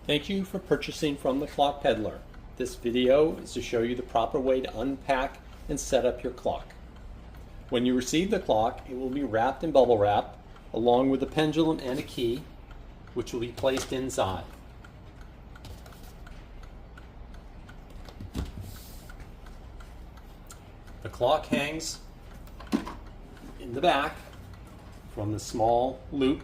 Thank you for purchasing from the Clock Peddler. This video is to show you the proper way to unpack and set up your clock. When you receive the clock, it will be wrapped in bubble wrap along with a pendulum and a key, which will be placed inside. The clock hangs in the back from the small loop,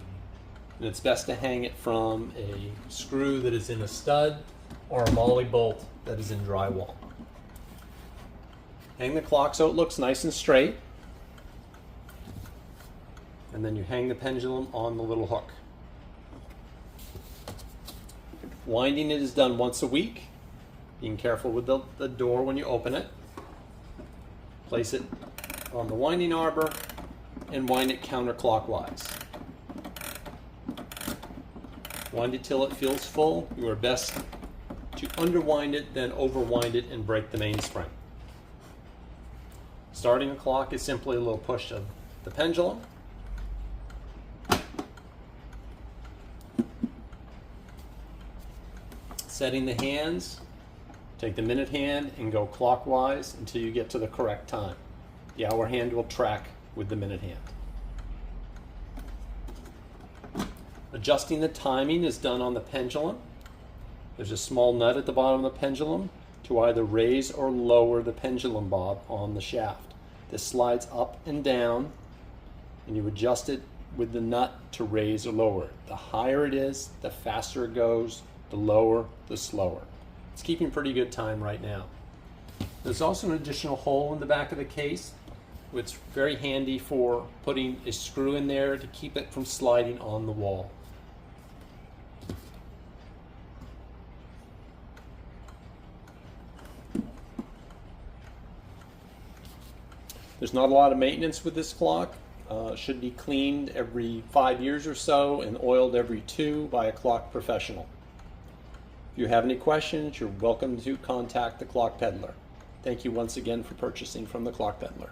and it's best to hang it from a screw that is in a stud or a molly bolt that is in drywall. Hang the clock so it looks nice and straight, and then you hang the pendulum on the little hook. Winding it is done once a week, being careful with the door when you open it. Place it on the winding arbor and wind it counterclockwise. Wind it till it feels full. You are best to underwind it, then overwind it and break the mainspring. Starting a clock is simply a little push of the pendulum. Setting the hands, take the minute hand and go clockwise until you get to the correct time. The hour hand will track with the minute hand. Adjusting the timing is done on the pendulum. There's a small nut at the bottom of the pendulum to either raise or lower the pendulum bob on the shaft. This slides up and down, and you adjust it with the nut to raise or lower. The higher it is, the faster it goes. The lower, the slower. It's keeping pretty good time right now. There's also an additional hole in the back of the case, which is very handy for putting a screw in there to keep it from sliding on the wall. There's not a lot of maintenance with this clock. Should be cleaned every 5 years or so and oiled every 2 by a clock professional. If you have any questions, you're welcome to contact the Clock Peddler. Thank you once again for purchasing from the Clock Peddler.